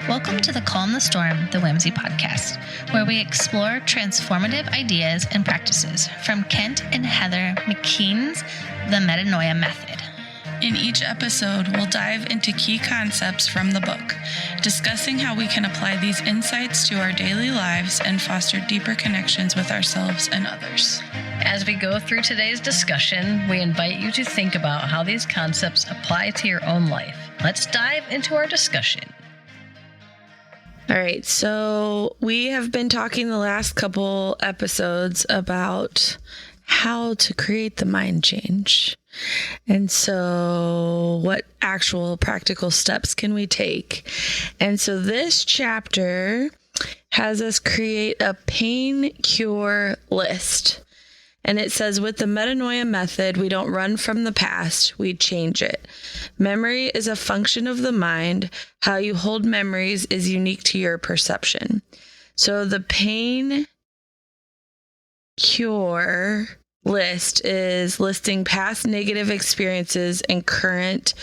Welcome to the Calm the Storm, the Whimsy podcast, where we explore transformative ideas and practices from Kent and Heather McKean's The Metanoia Method. In each episode, we'll dive into key concepts from the book, discussing how we can apply these insights to our daily lives and foster deeper connections with ourselves and others. As we go through today's discussion, we invite you to think about how these concepts apply to your own life. Let's dive into our discussion. All right, so we have been talking the last couple episodes about how to create the mind change. And so what actual practical steps can we take? And so this chapter has us create a PaNE CuRe list. And it says, with the Metanoia method, we don't run from the past, we change it. Memory is a function of the mind. How you hold memories is unique to your perception. So the PaNE CuRe list is listing past negative experiences and current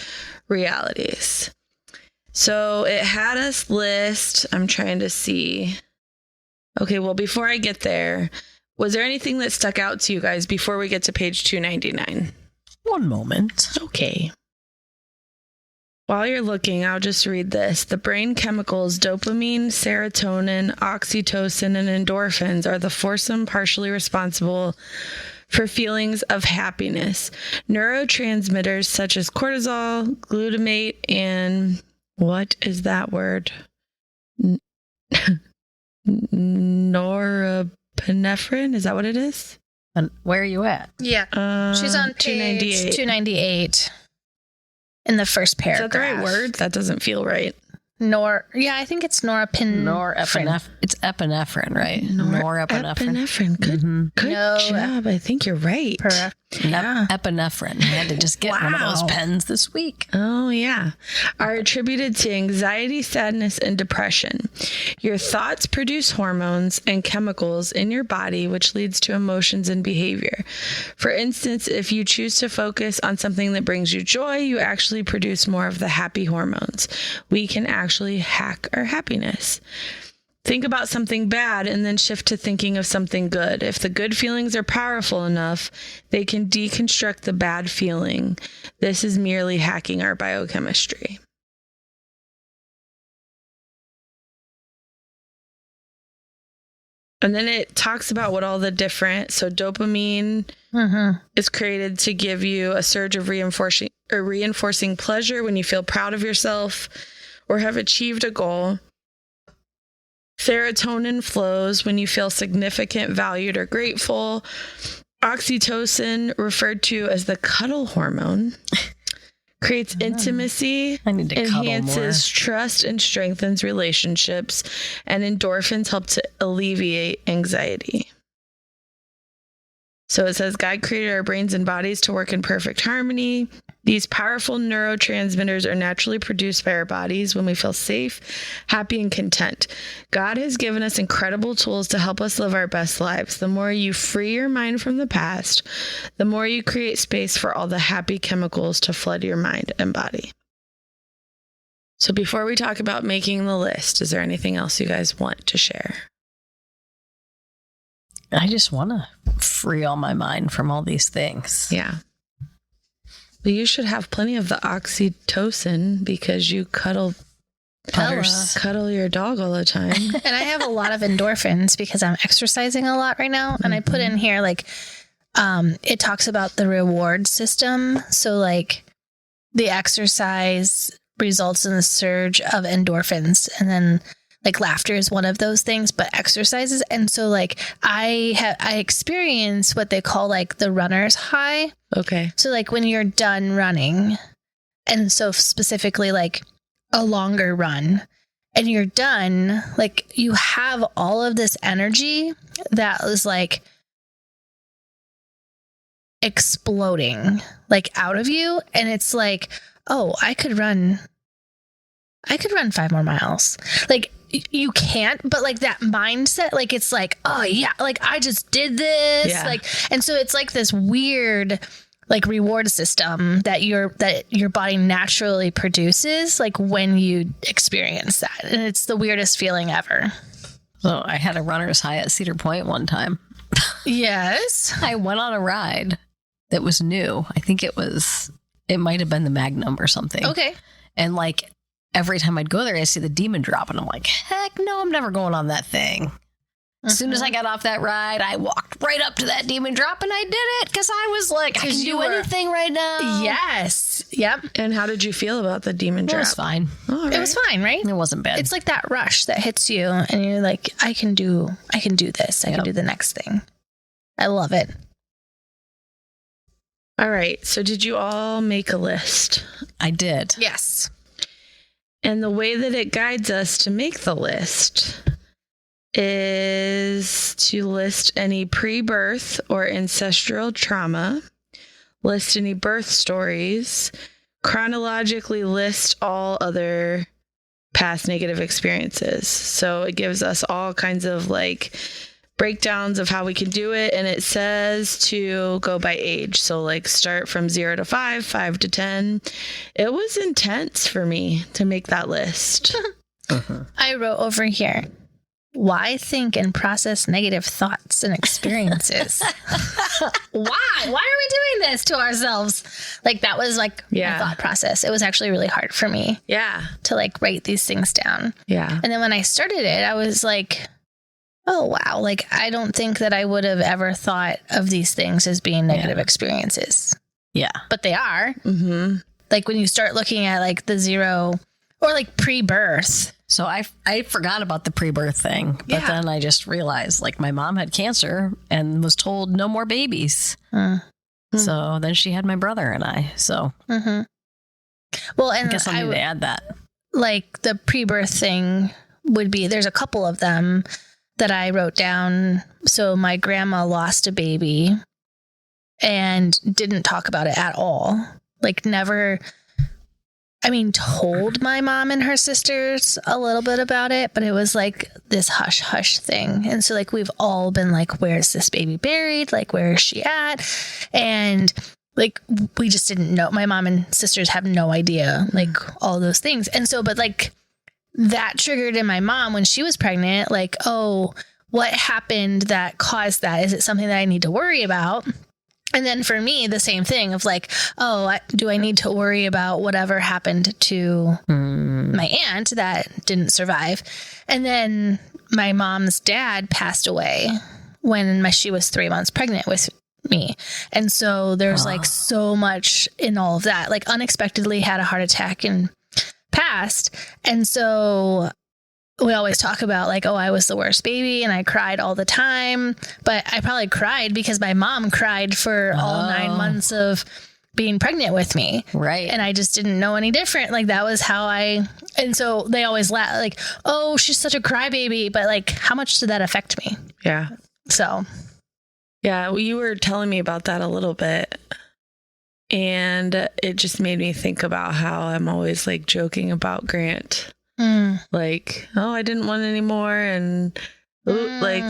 realities. So it had us list, I'm trying to see. Okay, well, before I get there, was there anything that stuck out to you guys before we get to page 299? One moment. Okay. While you're looking, I'll just read this. The brain chemicals dopamine, serotonin, oxytocin, and endorphins are the foursome partially responsible for feelings of happiness. Neurotransmitters such as cortisol, glutamate, and what is that word? Norepinephrine? Is that what it is? And where are you at? Yeah. She's on page 298 in the first paragraph. Is that the right word? That doesn't feel right. I think it's norepinephrine. It's epinephrine, right? Norepinephrine. Good job. I think you're right. Epinephrine. I had to just get one of those pens this week. Oh, yeah. Are attributed to anxiety, sadness, and depression. Your thoughts produce hormones and chemicals in your body, which leads to emotions and behavior. For instance, if you choose to focus on something that brings you joy, you actually produce more of the happy hormones. We can actually hack our happiness. Think about something bad and then shift to thinking of something good. If the good feelings are powerful enough, they can deconstruct the bad feeling. This is merely hacking our biochemistry. And then it talks about what all the different, so dopamine is created to give you a surge of reinforcing pleasure when you feel proud of yourself or have achieved a goal. Serotonin flows when you feel significant, valued, or grateful. Oxytocin, referred to as the cuddle hormone, creates intimacy, enhances trust, and strengthens relationships. And endorphins help to alleviate anxiety. So it says, God created our brains and bodies to work in perfect harmony. These powerful neurotransmitters are naturally produced by our bodies when we feel safe, happy, and content. God has given us incredible tools to help us live our best lives. The more you free your mind from the past, the more you create space for all the happy chemicals to flood your mind and body. So before we talk about making the list, is there anything else you guys want to share? I just want to free all my mind from all these things. Yeah. But you should have plenty of the oxytocin because you cuddle your dog all the time. And I have a lot of endorphins because I'm exercising a lot right now. And I put in here, it talks about the reward system. So the exercise results in the surge of endorphins. And then laughter is one of those things, but exercises. And so I experience what they call the runner's high. Okay. So when you're done running, and so specifically a longer run, and you're done, you have all of this energy that was exploding out of you. And it's oh, I could run 5 more miles. You can't, but that mindset, it's oh yeah, I just did this. Yeah. And so it's this weird, like reward system that your body naturally produces, like when you experience that. And it's the weirdest feeling ever. So I had a runner's high at Cedar Point one time. Yes. I went on a ride that was new. I think it might have been the Magnum or something. Okay. And like every time I'd go there, I see the demon drop and I'm like, heck no, I'm never going on that thing. As soon as I got off that ride, I walked right up to that demon drop and I did it because I was like, I can do anything right now. Yes. Yep. And how did you feel about the demon drop? It was fine. All right. It was fine, right? It wasn't bad. It's like that rush that hits you and you're like, I can do this. I can do the next thing. I love it. All right. So did you all make a list? I did. Yes. And the way that it guides us to make the list is to list any pre-birth or ancestral trauma, list any birth stories, chronologically list all other past negative experiences. So it gives us all kinds of like breakdowns of how we can do it. And it says to go by age. So like start from 0 to 5, 5 to 10. It was intense for me to make that list. I wrote over here, why think and process negative thoughts and experiences? Why are we doing this to ourselves? Like that was like my thought process. It was actually really hard for me to like write these things down. Yeah. And then when I started it, I was like, oh, wow. Like, I don't think that I would have ever thought of these things as being negative experiences. Yeah. But they are. Mm-hmm. Like when you start looking at like the 0 or like pre-birth. So I forgot about the pre-birth thing, but then I just realized like my mom had cancer and was told no more babies. So then she had my brother and I. So Well, and I guess I need to add that. Like the pre-birth thing would be, there's a couple of them that I wrote down. So my grandma lost a baby and didn't talk about it at all. Like never, told my mom and her sisters a little bit about it, but it was like this hush hush thing. And so like, we've all been like, where's this baby buried? Like, where is she at? And like, we just didn't know. My mom and sisters have no idea, like all those things. And so, but like, that triggered in my mom when she was pregnant, like, oh, what happened that caused that? Is it something that I need to worry about? And then for me, the same thing of like, oh, do I need to worry about whatever happened to my aunt that didn't survive? And then my mom's dad passed away when she was 3 months pregnant with me. And so there's like so much in all of that, like unexpectedly had a heart attack and passed. And so we always talk about like, oh, I was the worst baby and I cried all the time, but I probably cried because my mom cried for all 9 months of being pregnant with me. Right. And I just didn't know any different. Like that was how and so they always laugh like, oh, she's such a crybaby, but like, how much did that affect me? Yeah. So. Yeah. Well, you were telling me about that a little bit. And it just made me think about how I'm always like joking about Grant. Like, oh, I didn't want any more. And like,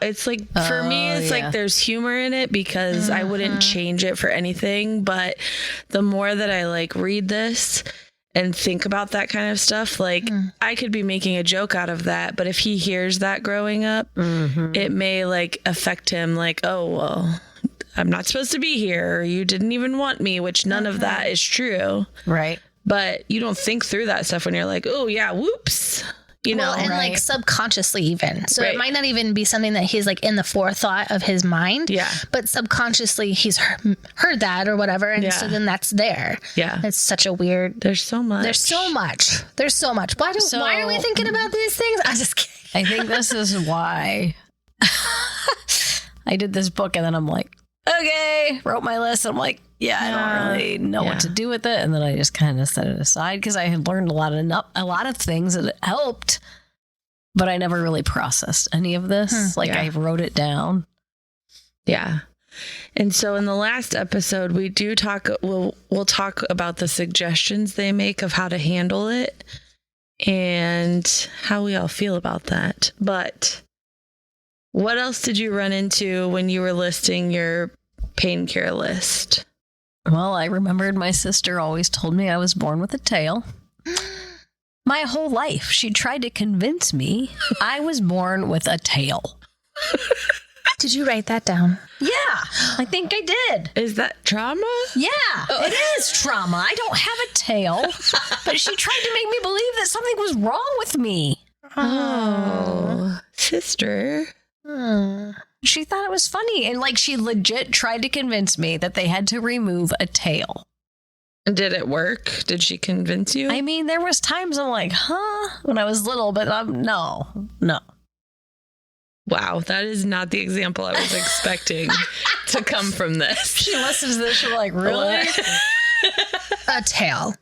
it's like, for me, it's like there's humor in it because I wouldn't change it for anything. But the more that I like read this and think about that kind of stuff, like I could be making a joke out of that. But if he hears that growing up, it may like affect him like, oh, well, I'm not supposed to be here. Or you didn't even want me, which none of that is true. Right. But you don't think through that stuff when you're like, oh, yeah, whoops. You know, and like subconsciously even. So it might not even be something that he's like in the forethought of his mind. Yeah. But subconsciously he's heard that or whatever. And so then that's there. Yeah. It's such a weird. There's so much. Why are we thinking about these things? I'm just kidding. I think this is why I did this book and then I'm like, okay, wrote my list. I'm like, yeah, I don't really know what to do with it. And then I just kind of set it aside because I had learned a lot of things that helped, but I never really processed any of this. I wrote it down. Yeah. And so in the last episode, we do talk, we'll talk about the suggestions they make of how to handle it and how we all feel about that. But what else did you run into when you were listing your pain cure list? Well, I remembered my sister always told me I was born with a tail. My whole life, she tried to convince me I was born with a tail. Did you write that down? Yeah, I think I did. Is that trauma? Yeah, it is trauma. I don't have a tail, but she tried to make me believe that something was wrong with me. Oh, sister. She thought it was funny, and like she legit tried to convince me that they had to remove a tail. Did it work? Did she convince you? I mean, there was times I'm like, huh, when I was little, but no. Wow, that is not the example I was expecting to come from this. She listens to this, she's like, really? A tail.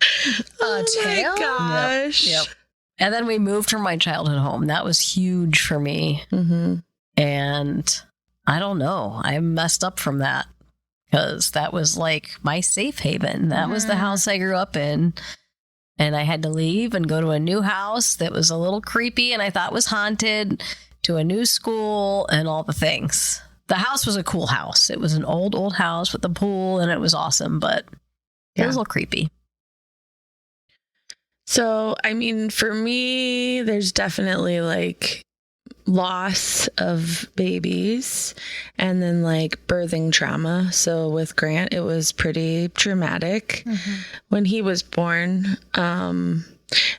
A tail? My gosh. Yep. And then we moved from my childhood home. That was huge for me. Mm-hmm. And I don't know. I messed up from that because that was like my safe haven. That was the house I grew up in. And I had to leave and go to a new house that was a little creepy and I thought was haunted, to a new school and all the things. The house was a cool house. It was an old house with a pool and it was awesome, but it was a little creepy. So, I mean, for me, there's definitely like loss of babies and then like birthing trauma. So with Grant, it was pretty traumatic when he was born. And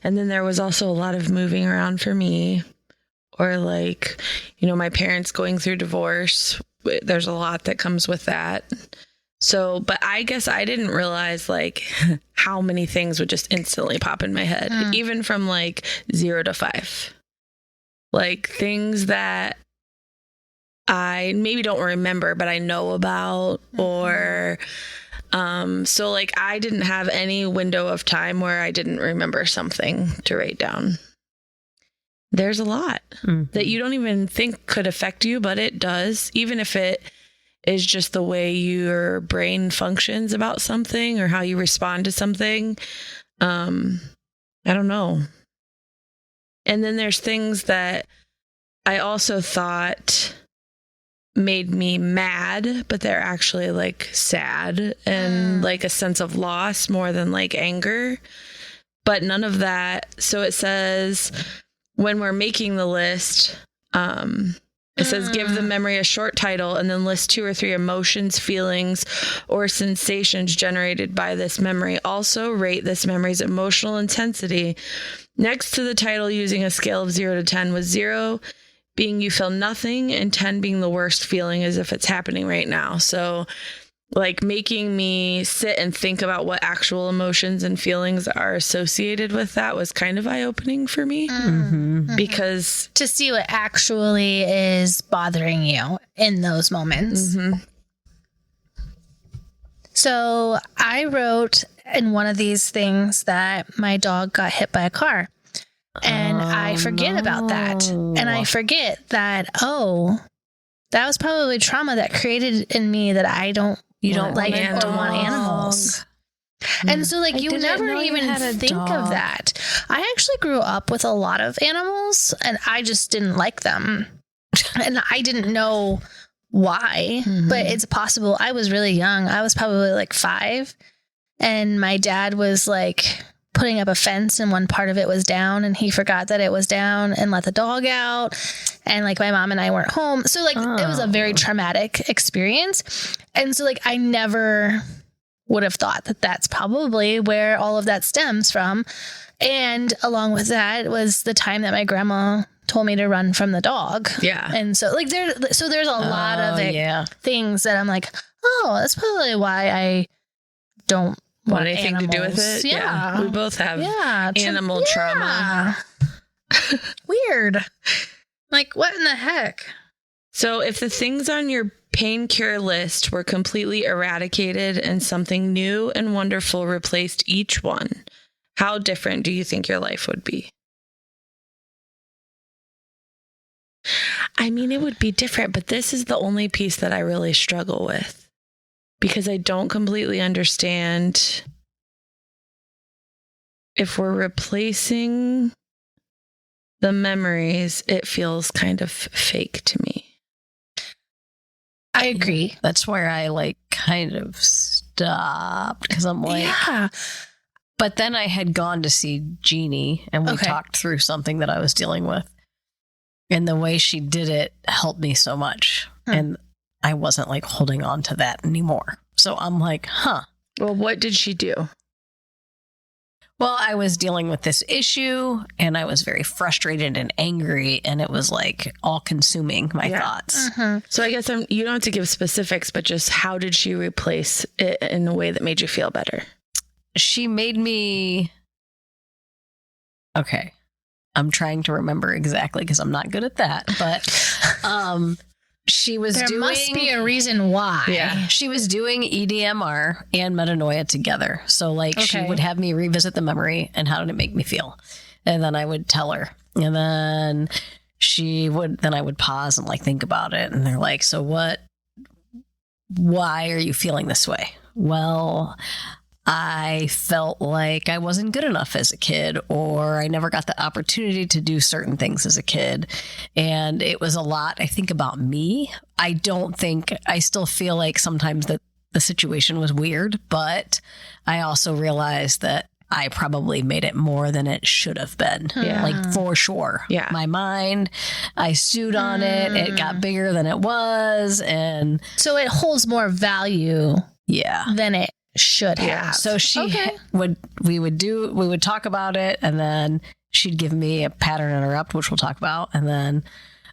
then there was also a lot of moving around for me, or like, you know, my parents going through divorce. There's a lot that comes with that. So, but I guess I didn't realize like how many things would just instantly pop in my head, even from like 0 to 5. Like things that I maybe don't remember, but I know about, or so like I didn't have any window of time where I didn't remember something to write down. There's a lot that you don't even think could affect you, but it does, even if it is just the way your brain functions about something or how you respond to something. I don't know. And then there's things that I also thought made me mad, but they're actually like sad and like a sense of loss more than like anger. But none of that. So it says when we're making the list, it says give the memory a short title and then list 2 or 3 emotions, feelings, or sensations generated by this memory. Also rate this memory's emotional intensity next to the title using a scale of 0 to 10, with 0 being you feel nothing and 10 being the worst feeling as if it's happening right now. So like making me sit and think about what actual emotions and feelings are associated with that was kind of eye-opening for me because to see what actually is bothering you in those moments. So I wrote in one of these things that my dog got hit by a car, and I forget about that. And I forget that, that was probably trauma that created in me that I don't like or want animals. And so like you never even think of that. I actually grew up with a lot of animals and I just didn't like them. And I didn't know why, but it's possible. I was really young. I was probably like 5 and my dad was like putting up a fence and one part of it was down and he forgot that it was down and let the dog out. And like my mom and I weren't home. So like it was a very traumatic experience. And so like I never would have thought that that's probably where all of that stems from. And along with that was the time that my grandma told me to run from the dog. Yeah. And so like there's a lot of things that I'm like, that's probably why I don't want anything animals to do with it. Yeah. We both have animal trauma. Weird. Like, what in the heck? So if the things on your pain cure list were completely eradicated and something new and wonderful replaced each one, how different do you think your life would be? I mean, it would be different, but this is the only piece that I really struggle with because I don't completely understand if we're replacing the memories, it feels kind of fake to me. I agree. That's where I like kind of stopped because I'm like, Yeah. But then I had gone to see Jeannie and we Okay. talked through something that I was dealing with. And the way she did it helped me so much. And I wasn't like holding on to that anymore. So I'm like, Well, what did she do? Well, I was dealing with this issue and I was very frustrated and angry, and it was like all consuming my thoughts. So I guess you don't have to give specifics, but just how did she replace it in a way that made you feel better? She made me. Okay. I'm trying to remember exactly because I'm not good at that. But she was There doing. must be a reason why. Yeah. She was doing EDMR and Metanoia together. So, like, she Okay. would have me revisit the memory and how did it make me feel? And then I would tell her. And then I would pause and, like, think about it. And they're like, so why are you feeling this way? Well, I felt like I wasn't good enough as a kid, or I never got the opportunity to do certain things as a kid. And it was a lot, I think, about me. I still feel like sometimes that the situation was weird, but I also realized that I probably made it more than it should have been. Yeah. Like, for sure. Yeah. My mind, I stewed on it. It got bigger than it was. And So it holds more value yeah. than it should have. So Okay. we would talk about it, and then she'd give me a pattern interrupt, which we'll talk about, and then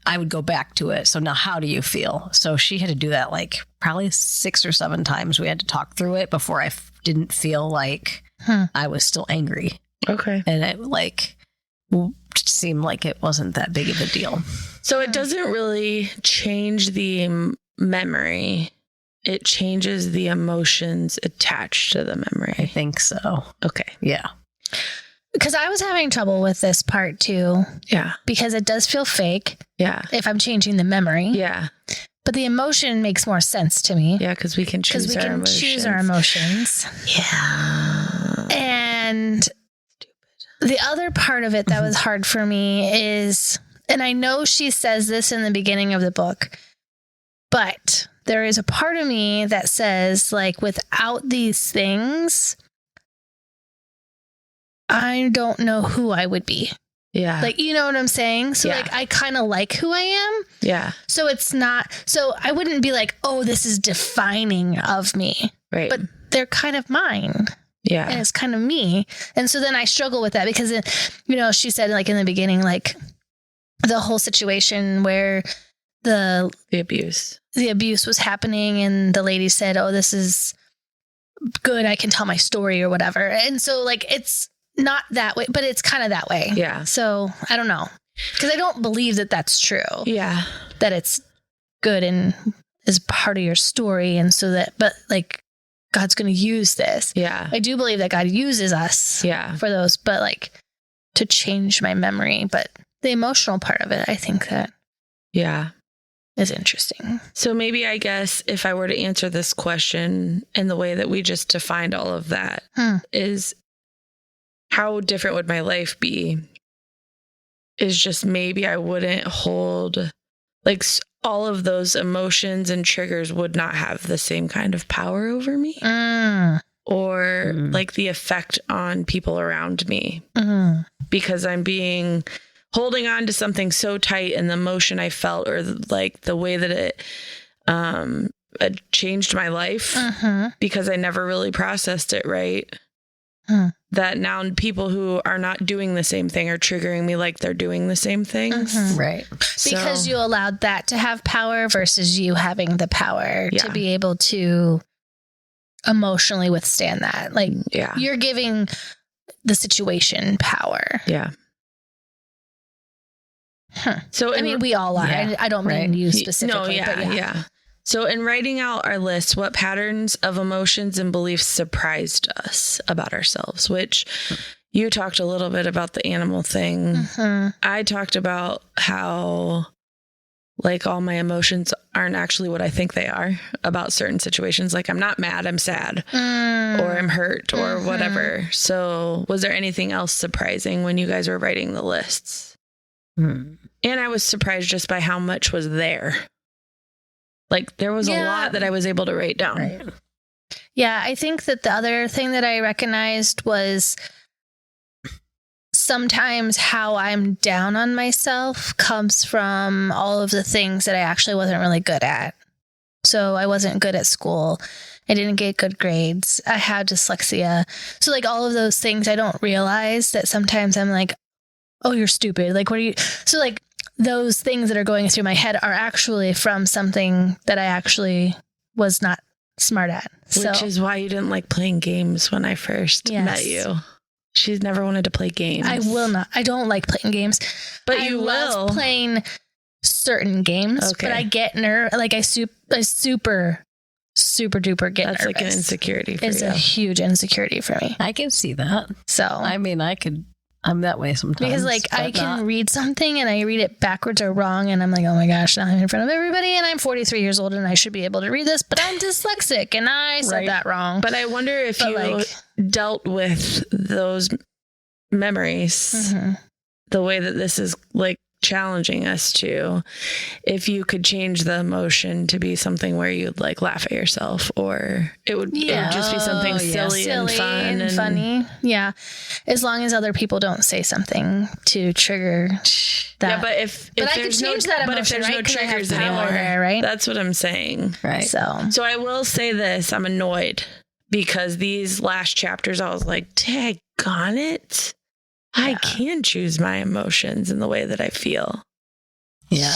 I would go back to it. So now how do you feel? So she had to do that like probably 6 or 7 times. We had to talk through it before I didn't feel like I was still angry. Okay. And it like seemed like it wasn't that big of a deal. So it doesn't really change the memory. It changes the emotions attached to the I memory. think so. Okay. Yeah. Because I was having trouble with this part too, Yeah. because it does feel fake Yeah. if I'm changing the memory. Yeah. But the emotion makes more sense to me. Yeah. Because we can choose Because we our can emotions. choose our emotions. Yeah. And the other part of it that was hard for me is, and I know she says this in the beginning of the book, but there is a part of me that says, like, without these things, I don't know who I would be. Yeah. Like, you know what I'm saying? So, Yeah. like, I kind of like who I am. Yeah. So it's not, so I wouldn't be like, oh, this is defining of me, Right. but they're kind of mine. And yeah. it's kind of me. And so then I struggle with that because, she said, like, in the beginning, like, the whole situation where the abuse. abuse was happening and the lady said, oh, this is good. I can tell my story or whatever. And so, like, it's not that way, but it's kind of that way. Yeah. So I don't know. Because I don't believe that that's true. Yeah. That it's good and is part of your story. And so that, but like, God's going to use this. Yeah. I do believe that God uses us Yeah. for those, but like to change my memory. But the emotional part of it, I think that Yeah. is interesting. So maybe I guess if I were to answer this question in the way that we just defined all of that is how different would my life be? Is just maybe I wouldn't hold like all of those emotions and triggers would not have the same kind of power over me or like the effect on people around me because I'm holding on to something so tight, and the emotion I felt or like the way that it changed my life because I never really processed it right. That now people who are not doing the same thing are triggering me like they're doing the same things. Right. Because you allowed that to have power versus you having the power Yeah. to be able to emotionally withstand that. Like, Yeah. you're giving the situation power. Yeah. So I mean, we all are. Yeah, I don't mean right. you specifically. No, but yeah. So in writing out our list, what patterns of emotions and beliefs surprised us about ourselves, which you talked a little bit about the animal thing. I talked about how like all my emotions aren't actually what I think they are about certain situations. Like I'm not mad, I'm sad or I'm hurt or whatever. So was there anything else surprising when you guys were writing the lists? And I was surprised just by how much was there. Like there was a lot that I was able to write down. Right. Yeah, I think that the other thing that I recognized was sometimes how I'm down on myself comes from all of the things that I actually wasn't really good at. So I wasn't good at school. I didn't get good grades. I had dyslexia. So like all of those things, I don't realize that sometimes I'm like, oh, you're stupid. Like, what are you? So like those things that are going through my head are actually from something that I actually was not smart at. Which is why you didn't like playing games when I first met you. She's never wanted to play games. I will not. I don't like playing games. But I you love will. playing certain games. Okay. But I get I super duper get That's nervous. like an insecurity for It's you. a huge insecurity for me. I can see that. So I mean, I'm that way sometimes. because like I but can not- read something and I read it backwards or wrong and I'm like, oh my gosh, now I'm in front of everybody and I'm 43 years old and I should be able to read this, but I'm dyslexic and I said Right. that wrong. But I wonder if But, you like- dealt with those memories Mhm. the way that this is like challenging us to, if you could change the emotion to be something where you'd like laugh at yourself, or it would just be something Oh, yeah. silly and fun and funny. Yeah. As long as other people don't say something to trigger that. Yeah, but if But I could there's change no, that but if emotion, there's right? no 'Cause I have triggers power anymore, there, right? That's what I'm saying. right. So I will say this: I'm annoyed because these last chapters, I was like, "Daggone it! I Yeah. can choose my emotions in the way that I feel." Yeah.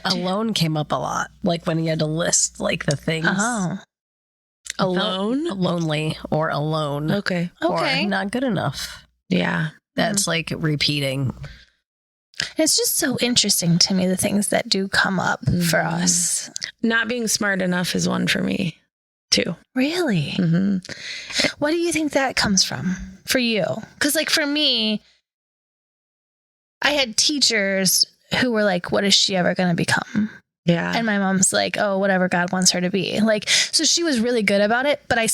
Alone came up a lot. Like when you had to list like the things. oh. Alone? Lonely or alone. Okay. Okay. Or not good enough. Yeah. That's like repeating. It's just so interesting to me, the things that do come up for us. Not being smart enough is one for me, too. Really? Mm-hmm. What do you think that comes from for you? Because, like, for me, I had teachers who were like, what is she ever going to become? Yeah. And my mom's like, oh, whatever God wants her to be. Like, so she was really good about it, but I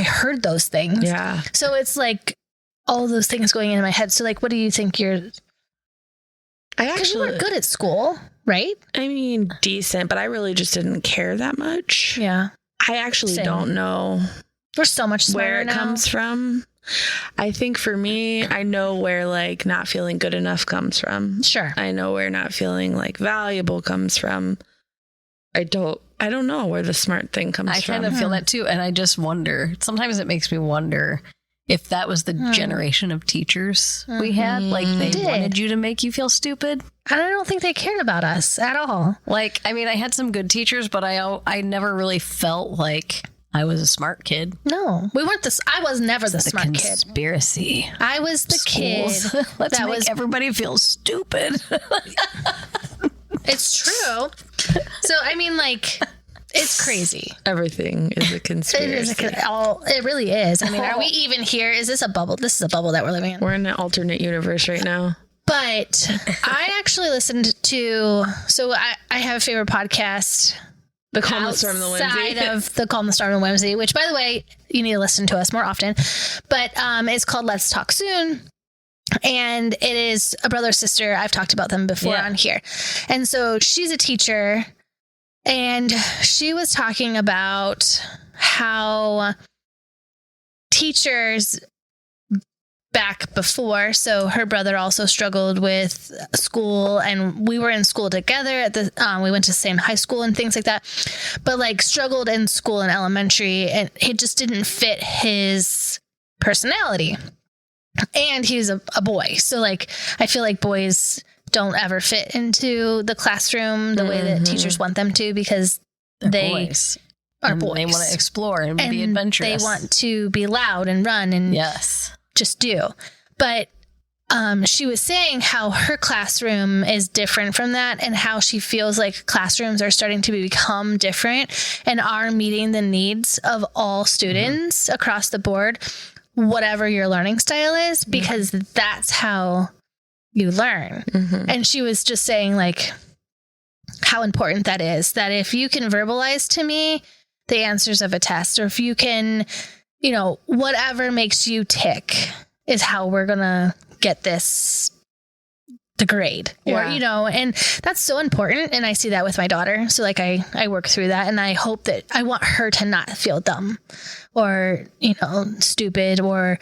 heard those things. Yeah. So it's like all those things going into my head. So, like, what do you think because you weren't good at school, right? I mean, decent, but I really just didn't care that much. Yeah. I actually Same. don't know We're so much smarter where it now. comes from. I think for me, I know where like not feeling good enough comes from. Sure. I know where not feeling like valuable comes from. I don't know where the smart thing comes I from. kind of feel that too. And I just wonder, sometimes it makes me wonder if that was the generation of teachers we had. Like they Did. wanted you to make you feel stupid. And I don't think they cared about us at all. Like, I mean, I had some good teachers, but I never really felt like I was a smart kid. No, we weren't I was never the smart kid. Conspiracy. I was the Schools. kid Let's that make was. everybody feel stupid. It's true. So I mean, like, it's crazy. Everything is a It conspiracy. is it really is. I mean, are we even here? Is this a bubble? This is a bubble that we're living in. We're in an alternate universe right now. But I actually listened to. So I have a favorite podcast. The Calm, the Storm, the Whimsy. Outside of the Calm, the Storm, and Whimsy, which, by the way, you need to listen to us more often. But it's called Let's Talk Soon. And it is a brother sister. I've talked about them before on here. And so she's a teacher. And she was talking about how teachers back before, so her brother also struggled with school, and we were in school together at the we went to the same high school and things like that, but like struggled in school in elementary, and it just didn't fit his personality, and he's a boy, so like I feel like boys don't ever fit into the classroom the way that teachers want them to, because they boys. are And boys. They want to explore and be And adventurous. they want to be loud and run and Yes. just do. But she was saying how her classroom is different from that, and how she feels like classrooms are starting to become different and are meeting the needs of all students across the board, whatever your learning style is, because that's how you learn. And she was just saying like how important that is, that if you can verbalize to me the answers of a test, or if you can, whatever makes you tick is how we're going to get this the grade or, you know, and that's so important. And I see that with my daughter. So like I work through that, and I hope that I want her to not feel dumb or, you know, stupid or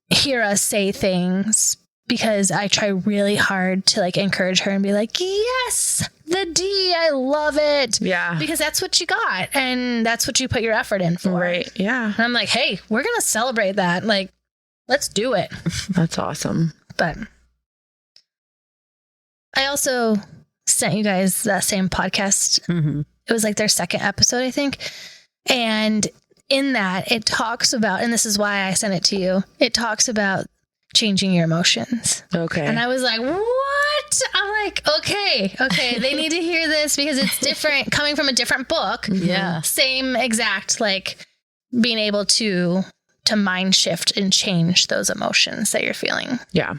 hear us say things, because I try really hard to like encourage her and be like, yes, the D, I love it. Yeah. Because that's what you got. And that's what you put your effort in for. Right. Yeah. And I'm like, hey, we're going to celebrate that. Like, let's do it. That's awesome. But I also sent you guys that same podcast. Mm-hmm. It was like their second episode, I think. And in that, it talks about, and this is why I sent it to you, it talks about changing your emotions. Okay. And I was like, what? I'm like, okay, they need to hear this because it's different, coming from a different book. Yeah. Same exact, like being able to mind shift and change those emotions that you're feeling. Yeah.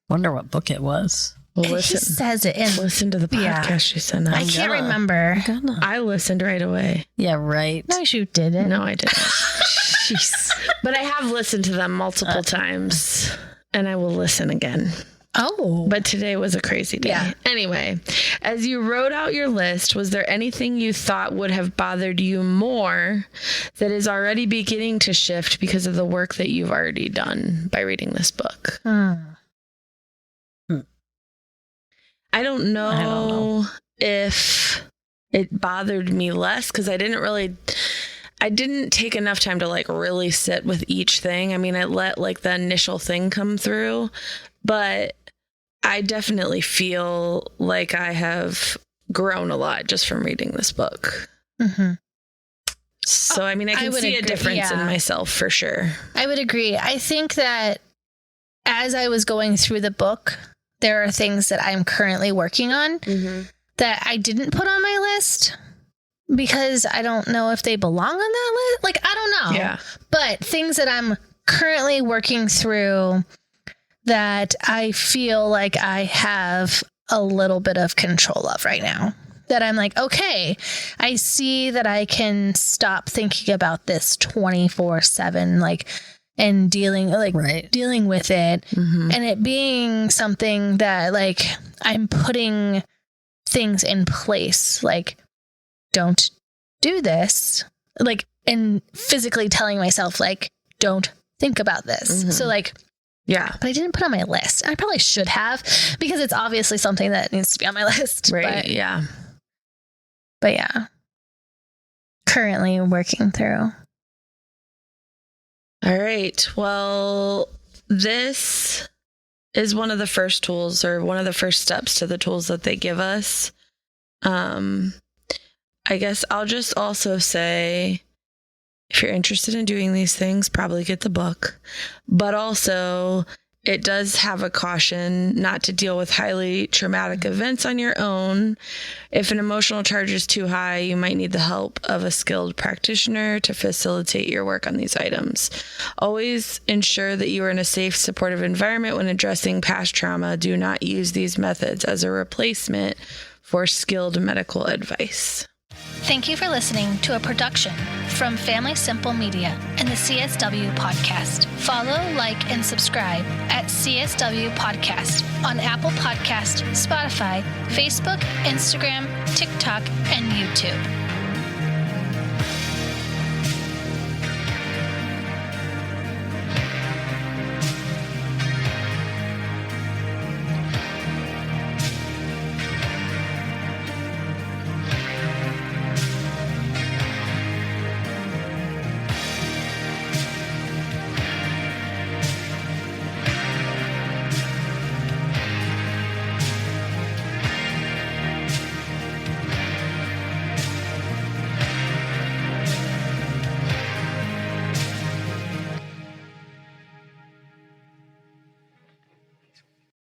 Wonder what book it was. Well, He listen. says it in, Listen to the podcast you sent I us. can't remember. I listened right away. Yeah, right. No, you didn't. No, I didn't. Jeez. But I have listened to them multiple times, and I will listen again. Oh. But today was a crazy day. Yeah. Anyway, as you wrote out your list, was there anything you thought would have bothered you more that is already beginning to shift because of the work that you've already done by reading this book? I don't know if it bothered me less because I didn't take enough time to like really sit with each thing. I mean, I let like the initial thing come through, but I definitely feel like I have grown a lot just from reading this book. Mm-hmm. So, I mean, I can would see agree, a difference in myself for sure. I would agree. I think that as I was going through the book, there are things that I'm currently working on that I didn't put on my list because I don't know if they belong on that list. Like, I don't know. Yeah. But things that I'm currently working through that I feel like I have a little bit of control of right now. That I'm like, okay, I see that I can stop thinking about this 24/7, like, and dealing with it, and it being something that like I'm putting things in place, like don't do this, like, and physically telling myself like don't think about this. So like, yeah, but I didn't put on my list. I probably should have because it's obviously something that needs to be on my list. right, But yeah, currently working through. All right. Well, this is one of the first tools or one of the first steps to the tools that they give us. I guess I'll just also say, if you're interested in doing these things, probably get the book. But also, it does have a caution not to deal with highly traumatic events on your own. If an emotional charge is too high, you might need the help of a skilled practitioner to facilitate your work on these items. Always ensure that you are in a safe, supportive environment when addressing past trauma. Do not use these methods as a replacement for skilled medical advice. Thank you for listening to a production from Family Simple Media and the CSW Podcast. Follow, like, and subscribe at CSW Podcast on Apple Podcast, Spotify, Facebook, Instagram, TikTok, and YouTube.